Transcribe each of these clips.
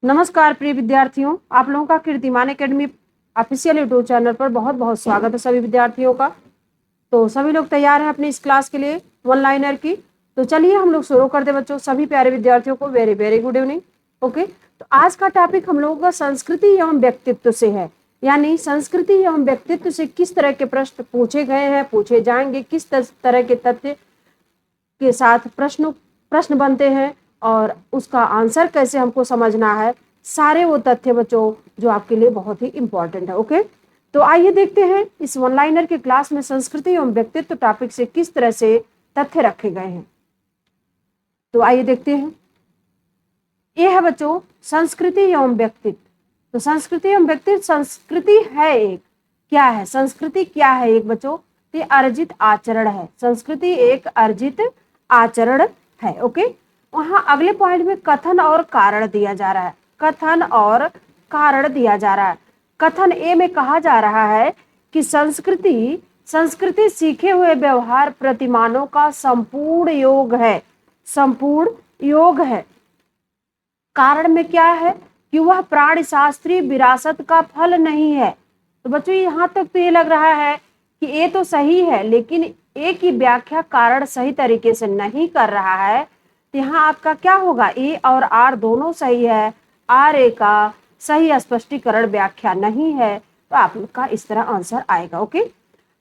नमस्कार प्रिय विद्यार्थियों, आप लोगों का कीर्तिमान एकेडमी ऑफिशियल यूट्यूब चैनल पर बहुत बहुत स्वागत है सभी विद्यार्थियों का। तो सभी लोग तैयार हैं अपनी इस क्लास के लिए वन लाइनर की। तो चलिए हम लोग शुरू कर दे बच्चों। सभी प्यारे विद्यार्थियों को very very good evening. Okay, तो आज का टॉपिक हम लोगों का संस्कृति एवं व्यक्तित्व से है, यानी संस्कृति एवं व्यक्तित्व से किस तरह के प्रश्न पूछे गए हैं, पूछे जाएंगे, किस तरह के तथ्य के साथ प्रश्न बनते हैं और उसका आंसर कैसे हमको समझना है, सारे वो तथ्य बच्चों जो आपके लिए बहुत ही इंपॉर्टेंट है। ओके, तो आइए देखते हैं इस वन लाइनर के क्लास में संस्कृति एवं व्यक्तित्व टॉपिक से किस तरह से तथ्य रखे गए हैं। तो आइए देखते हैं। यह है बच्चों संस्कृति एवं व्यक्तित्व। तो संस्कृति एवं व्यक्तित्व, संस्कृति है एक, क्या है संस्कृति, क्या है एक बच्चों, ये अर्जित आचरण है। संस्कृति एक अर्जित आचरण है। ओके, वहां अगले पॉइंट में कथन और कारण दिया जा रहा है। कथन और कारण दिया जा रहा है। कथन ए में कहा जा रहा है कि संस्कृति सीखे हुए व्यवहार प्रतिमानों का संपूर्ण योग है। संपूर्ण योग है। कारण में क्या है कि वह प्राणी शास्त्रीय विरासत का फल नहीं है। तो बच्चों यहां तक तो ये लग रहा है कि ये तो सही है, लेकिन ए की व्याख्या कारण सही तरीके से नहीं कर रहा है। तो यहाँ आपका क्या होगा, ए और आर दोनों सही है, आर ए का सही स्पष्टीकरण व्याख्या नहीं है, तो आपका इस तरह आंसर आएगा। ओके,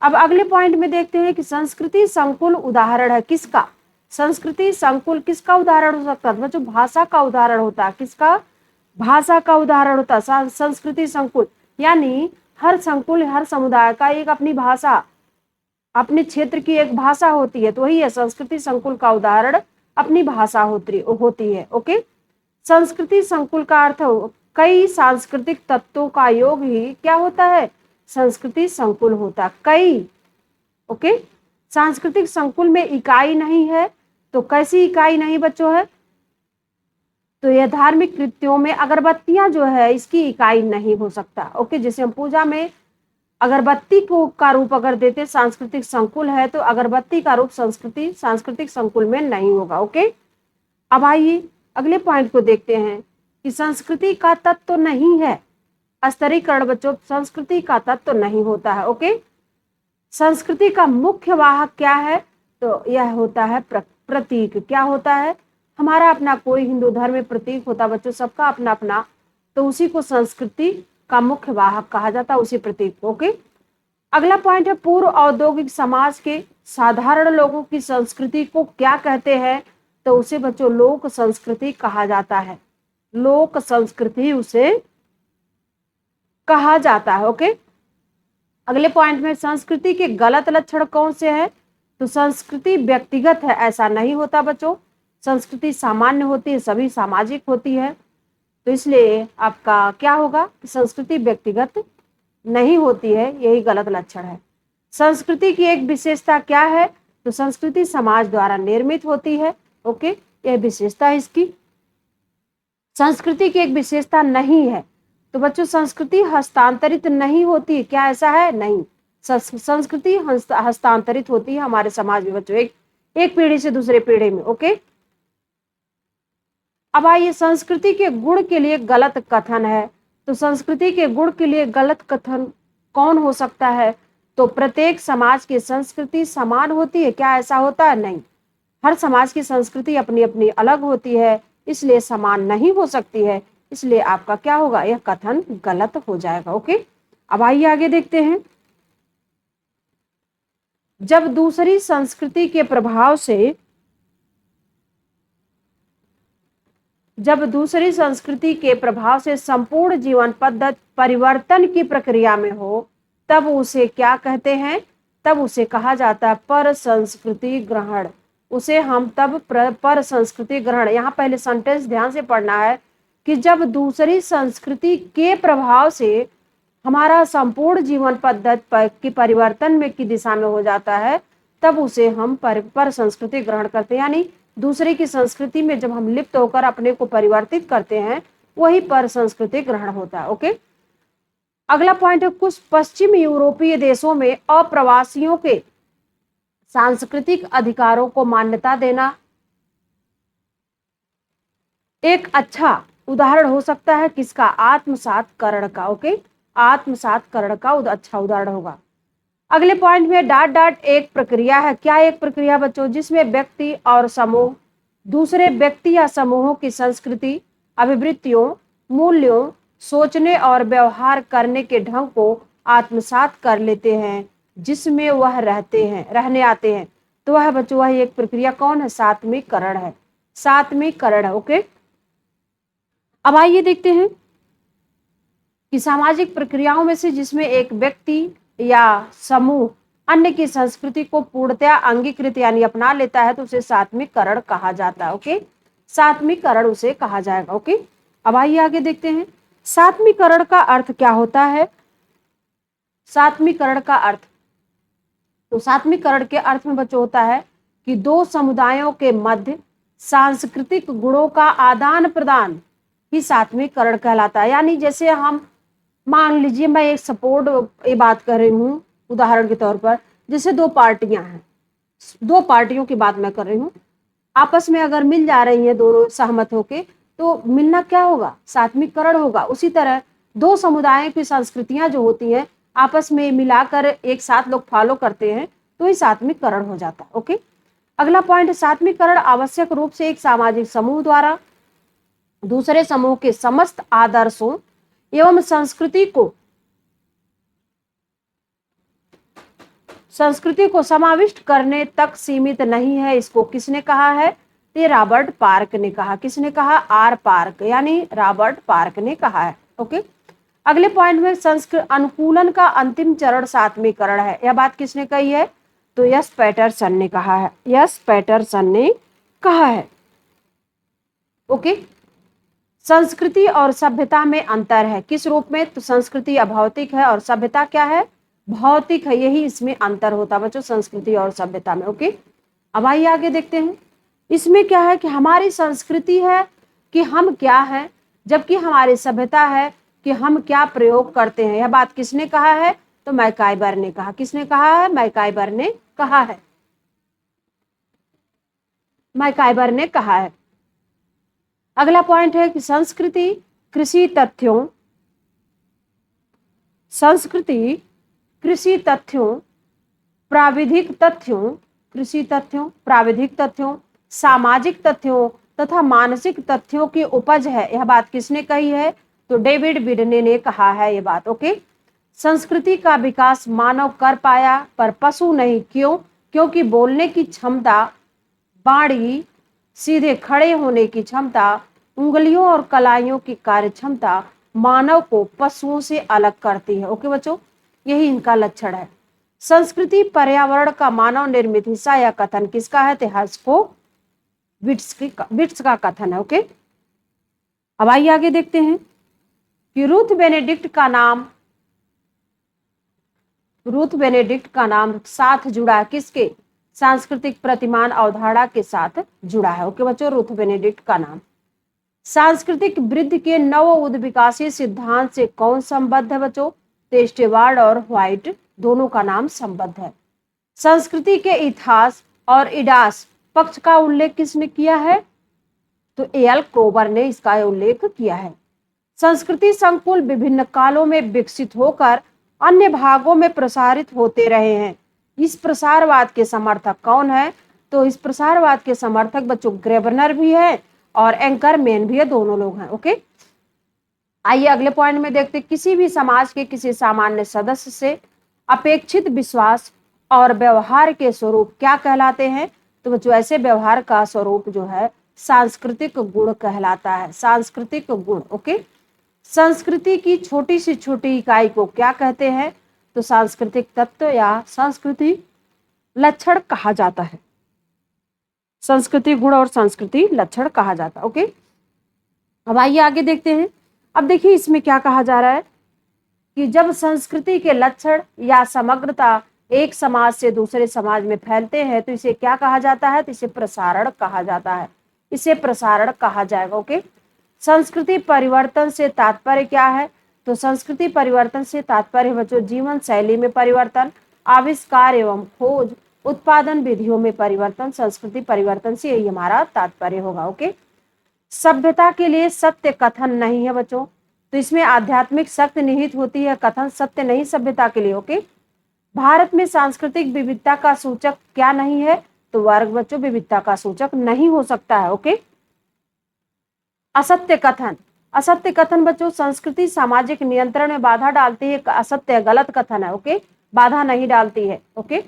अब अगले पॉइंट में देखते हैं कि संस्कृति संकुल उदाहरण है किसका। संस्कृति संकुल किसका उदाहरण हो सकता है बच्चों, भाषा का उदाहरण होता है। किसका, भाषा का उदाहरण होता है संस्कृति संकुल, यानी हर संकुल हर समुदाय का एक अपनी भाषा, अपने क्षेत्र की एक भाषा होती है, तो वही है संस्कृति संकुल का उदाहरण अपनी भाषा होती है। ओके, संस्कृति संकुल का अर्थ कई सांस्कृतिक तत्वों का योग ही क्या होता है, संस्कृति संकुल होता। कई, ओके, सांस्कृतिक संकुल में इकाई नहीं है, तो कैसी इकाई नहीं बच्चों है, तो यह धार्मिक कृत्यों में अगरबत्तियां जो है इसकी इकाई नहीं हो सकता। ओके, जैसे हम पूजा में अगरबत्ती को का रूप अगर देते सांस्कृतिक संकुल है, तो अगरबत्ती का रूप सांस्कृतिक संकुल में नहीं होगा। ओके, अब आइए अगले पॉइंट को देखते हैं कि संस्कृति का तत्व तो नहीं है स्तरीकरण बच्चों, संस्कृति का तत्व तो नहीं होता है। ओके, संस्कृति का मुख्य वाहक क्या है, तो यह होता है प्रतीक। क्या होता है, हमारा अपना कोई हिंदू धर्म में प्रतीक होता बच्चों, सबका अपना अपना, तो उसी को संस्कृति का मुख्य वाहक कहा जाता है, उसी प्रतीक को। ओके, अगला पॉइंट है पूर्व औद्योगिक समाज के साधारण लोगों की संस्कृति को क्या कहते हैं, तो उसे बच्चों लोक संस्कृति कहा जाता है। लोक संस्कृति उसे कहा जाता है। ओके, अगले पॉइंट में संस्कृति के गलत लक्षण कौन से हैं, तो संस्कृति व्यक्तिगत है, ऐसा नहीं होता बच्चों। संस्कृति सामान्य होती है, सभी सामाजिक होती है, तो इसलिए आपका क्या होगा, संस्कृति व्यक्तिगत नहीं होती है, यही गलत लक्षण है। संस्कृति की एक विशेषता क्या है, तो संस्कृति समाज द्वारा निर्मित होती है। ओके, यह विशेषता है इसकी। संस्कृति की एक विशेषता नहीं है, तो बच्चों संस्कृति हस्तांतरित नहीं होती। क्या ऐसा है, नहीं, संस्कृति हस्तांतरित होती है हमारे समाज में बच्चों, एक पीढ़ी से दूसरे पीढ़ी में। ओके, अब आइए संस्कृति के गुण के लिए गलत कथन है, तो संस्कृति के गुण के लिए गलत कथन कौन हो सकता है, तो प्रत्येक समाज की संस्कृति समान होती है। क्या ऐसा होता है, नहीं, हर समाज की संस्कृति अपनी अपनी अलग होती है, इसलिए समान नहीं हो सकती है, इसलिए आपका क्या होगा, यह कथन गलत हो जाएगा। ओके, अब आइए आगे देखते हैं। जब दूसरी संस्कृति के प्रभाव से संपूर्ण जीवन पद्धति परिवर्तन की प्रक्रिया में हो, तब उसे क्या कहते हैं, तब उसे कहा जाता है पर संस्कृति ग्रहण। उसे हम तब पर संस्कृति ग्रहण, यहाँ पहले सेंटेंस ध्यान से पढ़ना है कि जब दूसरी संस्कृति के प्रभाव से हमारा संपूर्ण जीवन पद्धति की परिवर्तन में की दिशा में हो जाता है, तब उसे हम पर संस्कृति ग्रहण करते हैं, यानी दूसरे की संस्कृति में जब हम लिप्त होकर अपने को परिवर्तित करते हैं, वही पर संस्कृति ग्रहण होता है। ओके, अगला पॉइंट है कुछ पश्चिम यूरोपीय देशों में अप्रवासियों के सांस्कृतिक अधिकारों को मान्यता देना एक अच्छा उदाहरण हो सकता है किसका, आत्मसातकरण का। ओके, आत्मसातकरण का अच्छा उदाहरण होगा। अगले पॉइंट में डॉट डॉट एक प्रक्रिया है। क्या एक प्रक्रिया बच्चों, जिसमें व्यक्ति और समूह दूसरे व्यक्ति या समूहों की संस्कृति, अभिवृत्तियों, मूल्यों, सोचने और व्यवहार करने के ढंग को आत्मसात कर लेते हैं, जिसमें वह रहने आते हैं। तो वह बच्चों वह एक प्रक्रिया कौन है, सात्मीकरण है, सात्मीकरण है। ओके, अब आइए देखते हैं कि सामाजिक प्रक्रियाओं में से जिसमें एक व्यक्ति या समूह अन्य की संस्कृति को पूर्णतया अंगीकृत यानी अपना लेता है तो उसे सात्मीकरण कहा जाता है। ओके, सात्मीकरण उसे कहा जाएगा। ओके, अब आइए आगे देखते हैं सात्मीकरण का अर्थ क्या होता है। सात्मीकरण का अर्थ, तो सात्मीकरण के अर्थ में बच्चों होता है कि दो समुदायों के मध्य सांस्कृतिक गुणों का आदान प्रदान ही सात्मीकरण कहलाता है। यानी जैसे हम मान लीजिए, मैं एक सपोर्ट ये बात कर रही हूँ उदाहरण के तौर पर, जैसे दो पार्टियां हैं, दो पार्टियों की बात मैं कर रही हूँ, आपस में अगर मिल जा रही हैं दोनों सहमत होके, तो मिलना क्या होगा, सात्मीकरण होगा। उसी तरह दो समुदायों की संस्कृतियां जो होती हैं आपस में मिलाकर एक साथ लोग फॉलो करते हैं तो ही सात्मीकरण हो जाता है। ओके, अगला पॉइंट, सात्मीकरण आवश्यक रूप से एक सामाजिक समूह द्वारा दूसरे समूह के समस्त आदर्शों एवं संस्कृति को समाविष्ट करने तक सीमित नहीं है। इसको किसने कहा है, ये रॉबर्ट पार्क ने कहा। किसने कहा, आर पार्क, यानी रॉबर्ट पार्क ने कहा है। ओके, अगले पॉइंट में संस्कृत अनुकूलन का अंतिम चरण सात्मीकरण है। यह बात किसने कही है, तो यस पैटरसन ने कहा है, यस पैटरसन ने कहा है। ओके, संस्कृति और सभ्यता में अंतर है, किस रूप में, तो संस्कृति अभौतिक है और सभ्यता क्या है, भौतिक है, यही इसमें अंतर होता है बच्चों संस्कृति और सभ्यता में। ओके, अब आइए आगे देखते हैं इसमें क्या है कि हमारी संस्कृति है कि हम क्या है, जबकि हमारी सभ्यता है कि हम क्या प्रयोग करते हैं। यह बात किसने कहा है, तो मैकाइबर ने कहा। किसने कहा है, मैकाइबर ने कहा है, मैकाइबर ने कहा है। अगला पॉइंट है कि संस्कृति कृषि तथ्यों प्राविधिक तथ्यों, कृषि तथ्यों, प्राविधिक तथ्यों, सामाजिक तथ्यों तथा मानसिक तथ्यों की उपज है। यह बात किसने कही है, तो डेविड बिडने ने कहा है ये बात। ओके, संस्कृति का विकास मानव कर पाया पर पशु नहीं। क्यों, क्योंकि बोलने की क्षमता, बाणी, सीधे खड़े होने की क्षमता, उंगलियों और कलाइयों की कार्य क्षमता मानव को पशुओं से अलग करती है। ओके बच्चों, यही इनका लक्षण है। संस्कृति पर्यावरण का मानव निर्मित हिस्सा, या कथन किसका है, को विट्स का कथन है। ओके, अब आइए आगे देखते हैं कि रूथ बेनेडिक्ट का नाम साथ जुड़ा है, किसके, सांस्कृतिक प्रतिमान अवधारणा के साथ जुड़ा है। ओके बच्चों, रूथ बेनेडिक्ट का नाम सांस्कृतिक वृद्धि के नव उद्विकासीय सिद्धांत से कौन संबद्ध है बच्चों, तो स्टेवार्ड और व्हाइट दोनों का नाम संबद्ध है। संस्कृति के इतिहास और इडास पक्ष का उल्लेख किसने किया है, तो एल क्रोबर ने इसका उल्लेख किया है। संस्कृति संकुल विभिन्न कालों में विकसित होकर अन्य भागों में प्रसारित होते रहे हैं। इस प्रसारवाद के समर्थक कौन है, तो इस प्रसारवाद के समर्थक बच्चों ग्रेबनर भी है और एंकरमैन भी है, दोनों लोग हैं। ओके, आइए अगले पॉइंट में देखते, किसी भी समाज के किसी सामान्य सदस्य से अपेक्षित विश्वास और व्यवहार के स्वरूप क्या कहलाते हैं, तो बच्चों ऐसे व्यवहार का स्वरूप जो है सांस्कृतिक गुण कहलाता है, सांस्कृतिक गुण। ओके, संस्कृति की छोटी से छोटी इकाई को क्या कहते हैं, तो सांस्कृतिक तत्व या संस्कृति लक्षण कहा जाता है, संस्कृति गुण और संस्कृति लक्षण कहा जाता है। ओके, अब आइए आगे देखते हैं। अब देखिए इसमें क्या कहा जा रहा है कि जब संस्कृति के लक्षण या समग्रता एक समाज से दूसरे समाज में फैलते हैं तो इसे क्या कहा जाता है, तो इसे प्रसारण कहा जाता है, इसे प्रसारण कहा जाएगा। ओके, संस्कृति परिवर्तन से तात्पर्य क्या है, तो संस्कृति परिवर्तन से तात्पर्य बच्चों जीवन शैली में परिवर्तन, आविष्कार एवं खोज, उत्पादन विधियों में परिवर्तन, संस्कृति परिवर्तन से यही हमारा तात्पर्य होगा। ओके, सभ्यता के लिए सत्य कथन नहीं है बच्चों, तो इसमें आध्यात्मिक शक्ति निहित होती है, कथन सत्य नहीं सभ्यता के लिए। ओके। भारत में सांस्कृतिक विविधता का सूचक क्या नहीं है, तो वर्ग बच्चों विविधता का सूचक नहीं हो सकता है। ओके। असत्य कथन, असत्य कथन बच्चों संस्कृति सामाजिक नियंत्रण में बाधा डालती है, असत्य गलत कथन है। ओके, बाधा नहीं डालती है। ओके।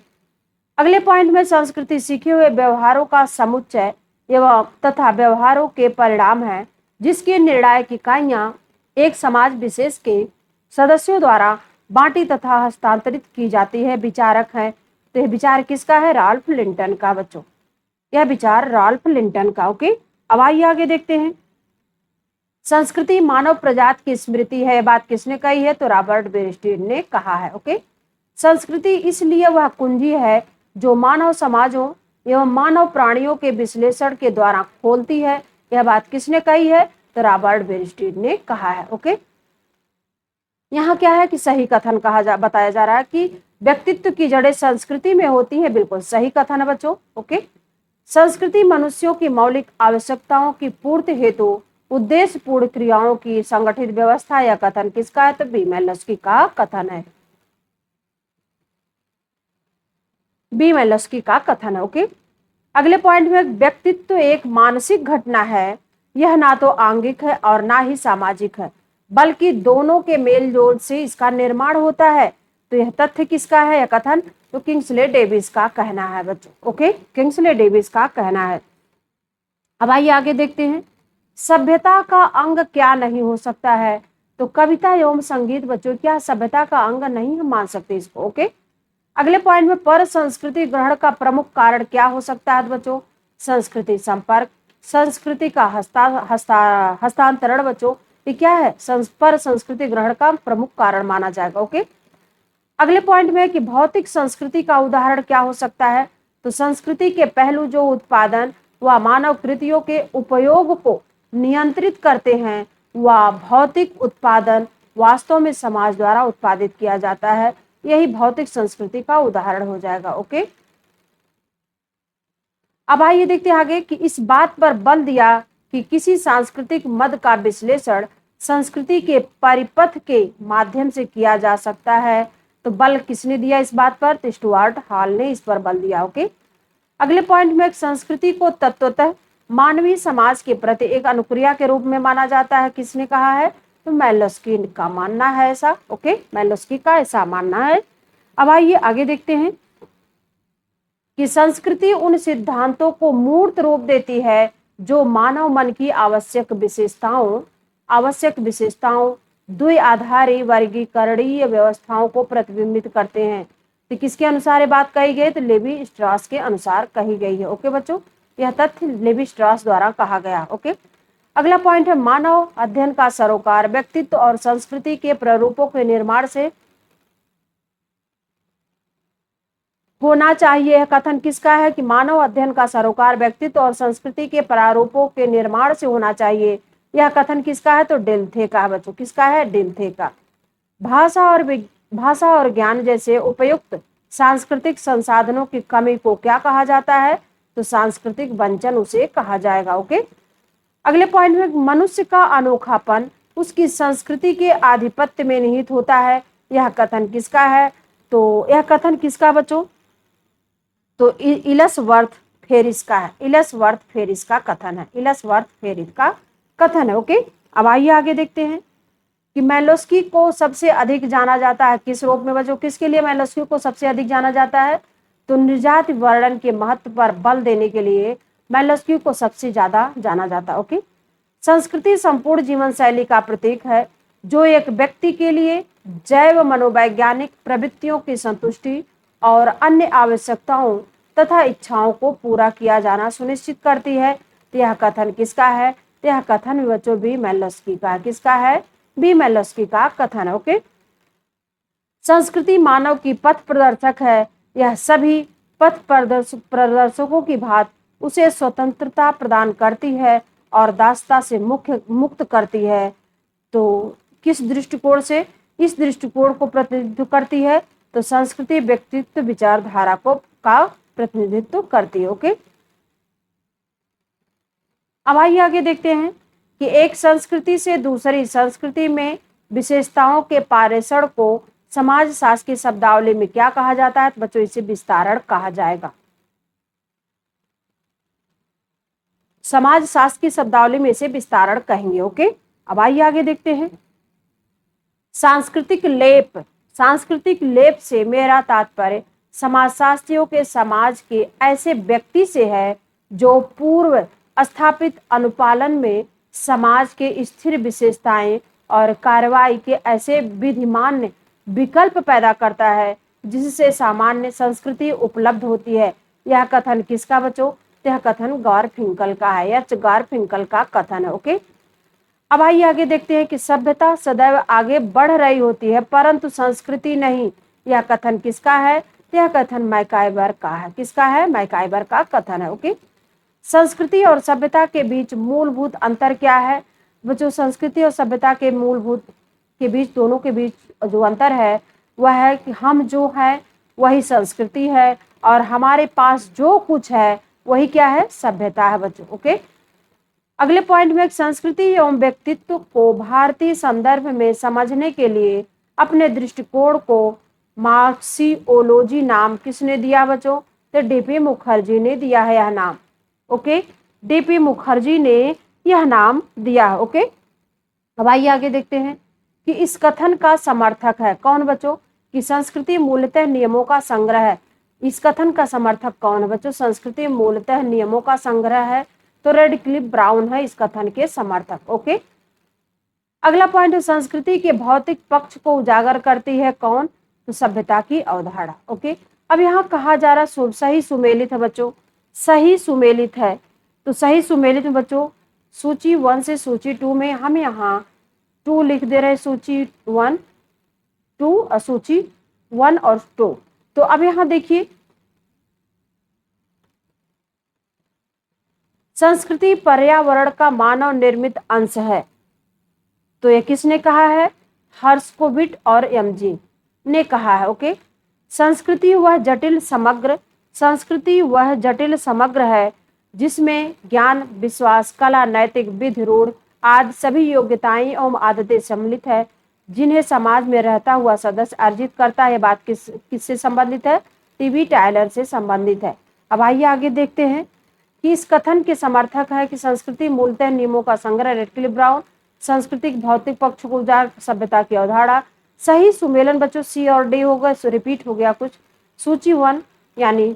अगले पॉइंट में संस्कृति सीखे हुए व्यवहारों का समुच्चय एवं तथा व्यवहारों के परिणाम है, जिसकी निर्णायक इकाइयां एक समाज विशेष के सदस्यों द्वारा बांटी तथा हस्तांतरित की जाती है। विचारक है, तो यह विचार किसका है, राल्फ लिंटन का बच्चों, यह विचार राल्फ लिंटन का। ओके। अब आइए आगे देखते हैं। संस्कृति मानव प्रजाति की स्मृति है, बात किसने कही है, तो रॉबर्ट बेरस्टीन ने कहा है। ओके। संस्कृति इसलिए वह कुंजी है जो मानव समाजों एवं मानव प्राणियों के विश्लेषण के द्वारा खोलती है, यह बात किसने कही है, तो रॉबर्ट बेरस्टीन ने कहा है। ओके। यहाँ क्या है कि सही कथन बताया जा रहा है कि व्यक्तित्व की जड़ें संस्कृति में होती है, बिल्कुल सही कथन है बच्चों। ओके। संस्कृति मनुष्यों की मौलिक आवश्यकताओं की पूर्ति हेतु उद्देश्य पूर्ण क्रियाओं की संगठित व्यवस्था, या कथन किसका है, तो बी मैलोस्की का कथन है, बी मैलोस्की का कथन है। ओके। अगले पॉइंट में व्यक्तित्व एक मानसिक घटना है, यह ना तो आंगिक है और ना ही सामाजिक है, बल्कि दोनों के मेल जोल से इसका निर्माण होता है। तो यह तथ्य किसका है, यह कथन, तो किंग्सले डेविस का कहना है बच्चों। ओके, किंग्सले डेविस का कहना है। अब आइए आगे देखते हैं। सभ्यता का अंग क्या नहीं हो सकता है, तो कविता एवं संगीत बच्चों क्या सभ्यता का अंग नहीं हम मान सकते इसको। ओके। अगले पॉइंट में पर संस्कृति ग्रहण का प्रमुख कारण क्या हो सकता है बच्चों, संस्कृति संपर्क, संस्कृति का हस्तांतरण बच्चों, ये क्या है, पर संस्कृति ग्रहण का प्रमुख कारण माना जाएगा। ओके। अगले पॉइंट में कि भौतिक संस्कृति का उदाहरण क्या हो सकता है, तो संस्कृति के पहलू जो उत्पादन व मानव कृतियों के उपयोग को नियंत्रित करते हैं, वह भौतिक उत्पादन वास्तव में समाज द्वारा उत्पादित किया जाता है, यही भौतिक संस्कृति का उदाहरण हो जाएगा। ओके। अब आइए देखते हैं आगे कि इस बात पर बल दिया कि किसी सांस्कृतिक मद का विश्लेषण संस्कृति के परिपथ के माध्यम से किया जा सकता है, तो बल किसने दिया इस बात पर, तो स्टुअर्ट हॉल ने इस पर बल दिया। ओके। अगले पॉइंट में संस्कृति को तत्वतः मानवीय समाज के प्रति एक अनुक्रिया के रूप में माना जाता है, किसने कहा है, तो मैलोस्की का मानना है ऐसा। ओके, मैलोस्की का ऐसा मानना है। अब आइए आगे देखते हैं कि संस्कृति उन सिद्धांतों को मूर्त रूप देती है जो मानव मन की आवश्यक विशेषताओं द्विआधारी वर्गीकरणीय व्यवस्थाओं को प्रतिबिंबित करते हैं। तो किसके अनुसार ये बात कही गई, तो लेवी स्ट्रॉस के अनुसार कही गई है। ओके बच्चों, यह तथ्य लेवी स्ट्रॉस द्वारा कहा गया। ओके। अगला पॉइंट है मानव अध्ययन का सरोकार व्यक्तित्व और संस्कृति के प्रारूपों के निर्माण से होना चाहिए। यह कथन किसका है कि मानव अध्ययन का सरोकार व्यक्तित्व और संस्कृति के प्रारूपों के निर्माण से होना चाहिए, यह कथन किसका है, तो डिल्थे का बच्चों, किसका है, डिल्थे का। भाषा और ज्ञान जैसे उपयुक्त सांस्कृतिक संसाधनों की कमी को क्या कहा जाता है, तो सांस्कृतिक वंचन उसे कहा जाएगा। ओके। अगले पॉइंट में मनुष्य का अनोखापन उसकी संस्कृति के आधिपत्य में निहित होता है, यह कथन किसका है, तो यह कथन किसका बच्चों, तो इलसवर्थ फेरिस का है, इलसवर्थ फेरिस का कथन है, इलसवर्थ फेरिस का कथन है। ओके। अब आइए आगे देखते हैं कि मैलोस्की को सबसे अधिक जाना जाता है किस रूप में बच्चों, किसके लिए मैलोस्की को सबसे अधिक जाना जाता है, तो निर्जाति वर्णन के महत्व पर बल देने के लिए मैलोस्की को सबसे ज्यादा जाना जाता है। ओके। संस्कृति संपूर्ण जीवन शैली का प्रतीक है जो एक व्यक्ति के लिए जैव मनोवैज्ञानिक प्रवृत्तियों की संतुष्टि और अन्य आवश्यकताओं तथा इच्छाओं को पूरा किया जाना सुनिश्चित करती है। तो यह कथन किसका है, तो यह कथन बच्चों बी मैलोस्की का, किसका है, बी मैलोस्की का कथन है। ओके। संस्कृति मानव की पथ प्रदर्शक है, यह सभी पथ प्रदर्शकों की भांति उसे स्वतंत्रता प्रदान करती है और दासता से मुक्त करती है। तो किस दृष्टिकोण से, इस दृष्टिकोण को प्रतिनिधित्व करती है, तो संस्कृति व्यक्तित्व विचारधारा को का प्रतिनिधित्व करती है। ओके। अब आइए आगे देखते हैं कि एक संस्कृति से दूसरी संस्कृति में विशेषताओं के पारेषण को समाजशास्त्र की शब्दावली में क्या कहा जाता है? तो बच्चों इसे विस्तारण कहा जाएगा। समाजशास्त्र की शब्दावली में इसे विस्तारण कहेंगे। ओके, अब आइए आगे देखते हैं। सांस्कृतिक लेप, सांस्कृतिक लेप से मेरा तात्पर्य समाजशास्त्रियों के समाज के ऐसे व्यक्ति से है जो पूर्व स्थापित अनुपालन में समाज के स्थिर विशेषताएं और कार्रवाई के ऐसे विधिमान्य विकल्प पैदा करता है जिससे सामान्य संस्कृति उपलब्ध होती है। यह कथन किसका बच्चों? यह कथन गारफिंकल का है, यह गारफिंकल का कथन है। ओके, अब आइए आगे देखते हैं कि सभ्यता सदैव आगे बढ़ रही होती है परंतु संस्कृति नहीं। यह कथन किसका है? यह कथन मैकाइबर का है। किसका है? मैकाइबर का कथन है। ओके, संस्कृति और सभ्यता के बीच मूलभूत अंतर क्या है? बच्चों संस्कृति और सभ्यता के मूलभूत के बीच, दोनों के बीच जो अंतर है वह है कि हम जो है वही संस्कृति है और हमारे पास जो कुछ है वही क्या है? सभ्यता है बच्चों। ओके, अगले पॉइंट में संस्कृति एवं व्यक्तित्व को भारतीय संदर्भ में समझने के लिए अपने दृष्टिकोण को मार्क्सियोलॉजी नाम किसने दिया बच्चों? तो डीपी मुखर्जी ने दिया है यह नाम। ओके, डीपी मुखर्जी ने यह नाम दिया है। ओके, अब आइए आगे देखते हैं कि इस कथन का समर्थक है कौन बच्चों? कि संस्कृति मूलतः नियमों का संग्रह है। इस कथन का समर्थक कौन है बच्चों? संस्कृति मूलतः नियमों का संग्रह है, तो रेडक्लिफ ब्राउन है इस कथन के समर्थक। ओके, अगला पॉइंट है संस्कृति के भौतिक पक्ष को उजागर करती है कौन? तो सभ्यता की अवधारणा। ओके, अब यहाँ कहा जा रहा सही सुमेलित है बच्चों, सही सुमेलित है। तो सही सुमेलित में बच्चों सूची 1 से सूची 2 में हम यहाँ 2 लिख दे रहे, सूची 1 2 सूची 1 और 2। तो अब यहाँ देखिए संस्कृति पर्यावरण का मानव निर्मित अंश है। तो ये किसने कहा है? हर्स्कोविट और एमजी ने कहा है। ओके, संस्कृति वह जटिल समग्र है जिसमें ज्ञान, विश्वास, कला, नैतिक विधि, रूढ़ आदि सभी योग्यताएं एवं आदतें सम्मिलित है जिन्हें समाज में रहता हुआ सदस्य अर्जित करता है। बात किससे संबंधित है? टीबी टायलर से संबंधित है। अब आइए आगे देखते हैं कि इस कथन के समर्थक है कि संस्कृति मूलतः नियमों का संग्रह, रेडक्लिफ ब्राउन। सांस्कृतिक भौतिक पक्ष को उजागर, सभ्यता की अवधारणा। सही सुमेलन बच्चों सी और डी होगा, रिपीट हो गया कुछ। सूची 1 यानी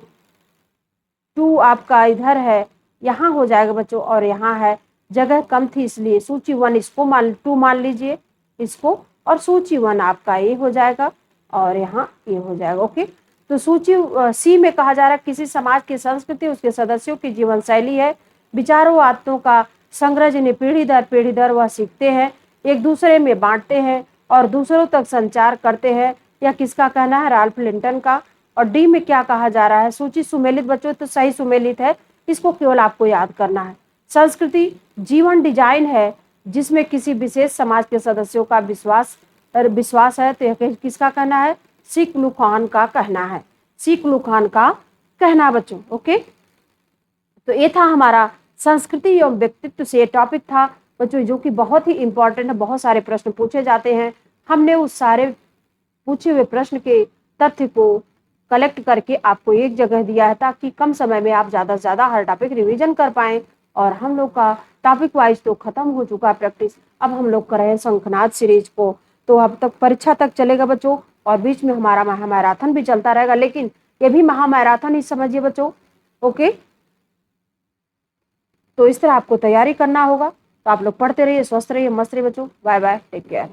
2 आपका इधर है, यहाँ हो जाएगा बच्चों, और यहाँ है, जगह कम थी इसलिए सूची 1 इसको 2 मान लीजिए इसको, और सूची 1 आपका ये हो जाएगा और यहाँ ये हो जाएगा। ओके, तो सूची सी में कहा जा रहा है किसी समाज की संस्कृति उसके सदस्यों की जीवन शैली है, विचारों आदतों का संग्रह जिन्हें पीढ़ी दर वह सीखते हैं, एक दूसरे में बांटते हैं और दूसरों तक संचार करते हैं। यह किसका कहना है? राल्फ लिंटन का। और डी में क्या कहा जा रहा है? सूची सुमेलित बच्चों, तो सही सुमेलित है, इसको केवल आपको याद करना है। संस्कृति जीवन डिजाइन है जिसमें किसी विशेष समाज के सदस्यों का विश्वास है। तो यह किसका कहना है? सिक लुखान का कहना है, सिक लुखान का कहना बच्चों। ओके, तो ये था हमारा संस्कृति एवं व्यक्तित्व से टॉपिक था बच्चों, जो कि बहुत ही इंपॉर्टेंट है। बहुत सारे प्रश्न पूछे जाते हैं। हमने उस सारे पूछे हुए प्रश्न के तथ्य को कलेक्ट करके आपको एक जगह दिया है ताकि कम समय में आप ज़्यादा से ज़्यादा हर टॉपिक रिवीजन कर पाएं। और हम लोग का टॉपिक वाइज तो खत्म हो चुका है प्रैक्टिस, अब हम लोग कर रहे हैं शंखनाद सीरीज को। तो अब तक परीक्षा तक चलेगा बच्चों, और बीच में हमारा महामैराथन भी चलता रहेगा, लेकिन ये भी महामैराथन ही समझिए बच्चों। ओके, तो इस तरह आपको तैयारी करना होगा। तो आप लोग पढ़ते रहिए, स्वस्थ रहिए, मस्त रहिए बच्चों। Bye bye, take care.